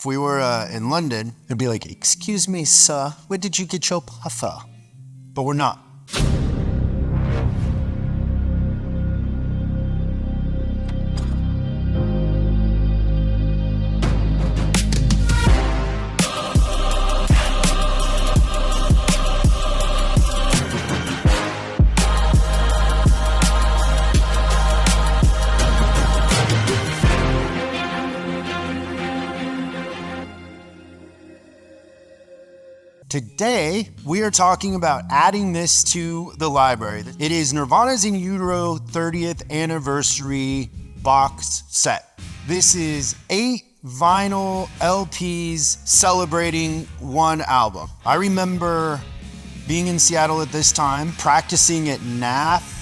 If we were in London, it'd be like, excuse me, sir, where did you get your puffer? But we're not. Today, we are talking about adding this to the library. It is Nirvana's In Utero 30th anniversary box set. This is 8 vinyl LPs celebrating one album. I remember being in Seattle at this time, practicing at NAF,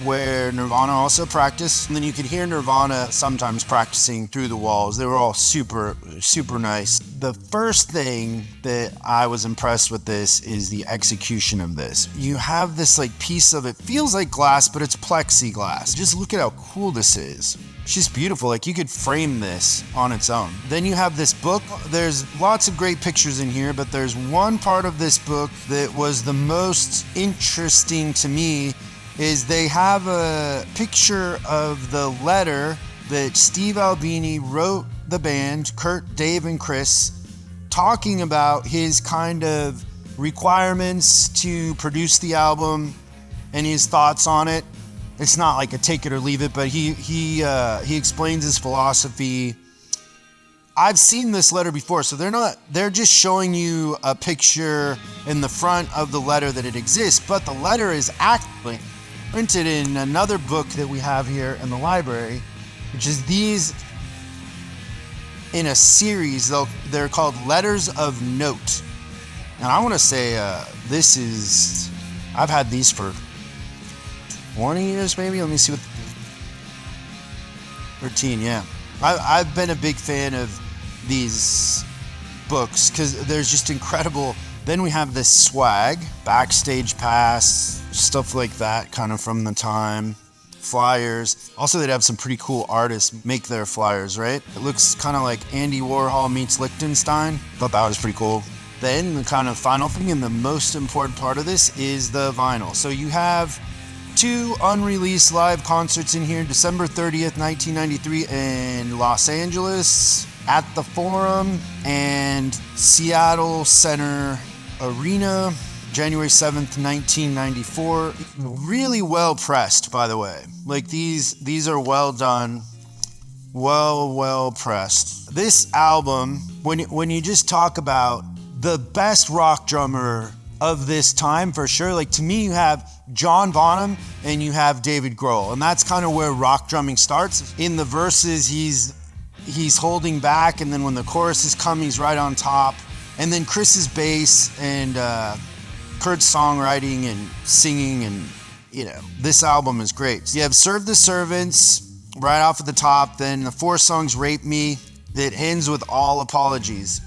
where Nirvana also practiced. And then you could hear Nirvana sometimes practicing through the walls. They were all super, super nice. The first thing that I was impressed with this is the execution of this. You have this like piece of it, feels like glass, but it's plexiglass. Just look at how cool this is. It's just beautiful. Like you could frame this on its own. Then you have this book. There's lots of great pictures in here, but there's one part of this book that was the most interesting to me is they have a picture of the letter that Steve Albini wrote the band, Kurt, Dave, and Krist, talking about his kind of requirements to produce the album and his thoughts on it. It's not like a take it or leave it, but he explains his philosophy. I've seen this letter before, so they're just showing you a picture in the front of the letter that it exists, but the letter is actually printed in another book that we have here in the library, which is these in a series. They're called Letters of Note. And I want to say I've had these for 20 years maybe. Let me see what, 13, yeah. I've been a big fan of these books because there's just incredible. Then we have this swag, backstage pass, stuff like that, kind of from the time. Flyers. Also, they'd have some pretty cool artists make their flyers, right? It looks kind of like Andy Warhol meets Liechtenstein. Thought that was pretty cool. Then the kind of final thing and the most important part of this is the vinyl. So you have 2 unreleased live concerts in here, December 30th, 1993 in Los Angeles at the Forum and Seattle Center Arena, January 7th, 1994. Really well pressed, by the way. Like these are well done, well pressed. This album, when you just talk about the best rock drummer of this time, for sure, like to me you have John Bonham and you have Dave Grohl, and that's kind of where rock drumming starts. In the verses he's holding back, and then when the choruses come he's right on top. And then Chris's bass and Kurt's songwriting and singing, and this album is great. So you have Serve the Servants right off at the top, then the 4 songs Rape Me that ends with All Apologies.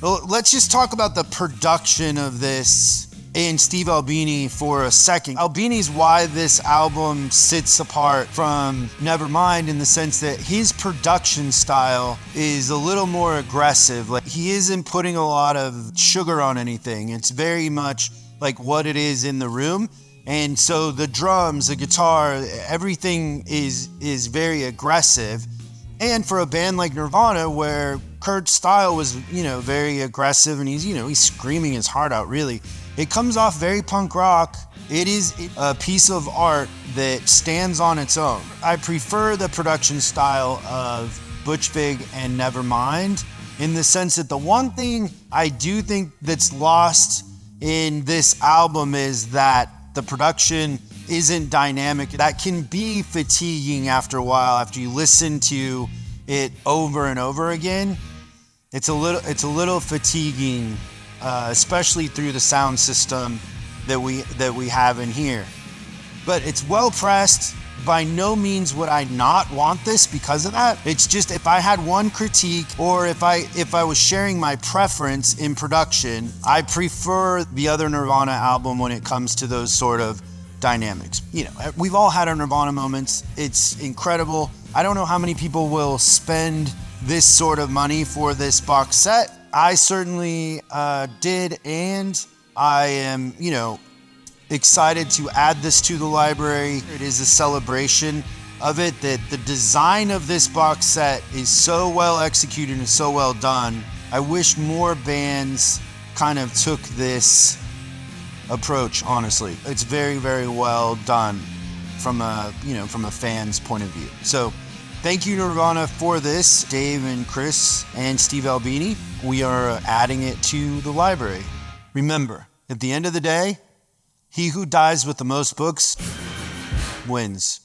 Well, let's just talk about the production of this and Steve Albini for a second. Albini's why this album sits apart from Nevermind in the sense that his production style is a little more aggressive. Like he isn't putting a lot of sugar on anything. It's very much like what it is in the room. And so the drums, the guitar, everything is very aggressive. And for a band like Nirvana, where Kurt's style was, very aggressive and he's screaming his heart out, really. It comes off very punk rock. It is a piece of art that stands on its own. I prefer the production style of Butch Vig and Nevermind in the sense that the one thing I do think that's lost in this album is that the production isn't dynamic. That can be fatiguing after a while, after you listen to it over and over again. It's a little fatiguing, especially through the sound system that we have in here. But it's well pressed. By no means would I not want this because of that. It's just if I had one critique, or if I was sharing my preference in production, I prefer the other Nirvana album when it comes to those sort of dynamics. We've all had our Nirvana moments. It's incredible. I don't know how many people will spend this sort of money for this box set. I certainly did, and I am, excited to add this to the library. It is a celebration of it, that the design of this box set is so well executed and so well done. I wish more bands kind of took this approach, honestly. It's very, very well done from a fan's point of view. So thank you, Nirvana, for this. Dave and Chris and Steve Albini, we are adding it to the library. Remember, at the end of the day, he who dies with the most books wins.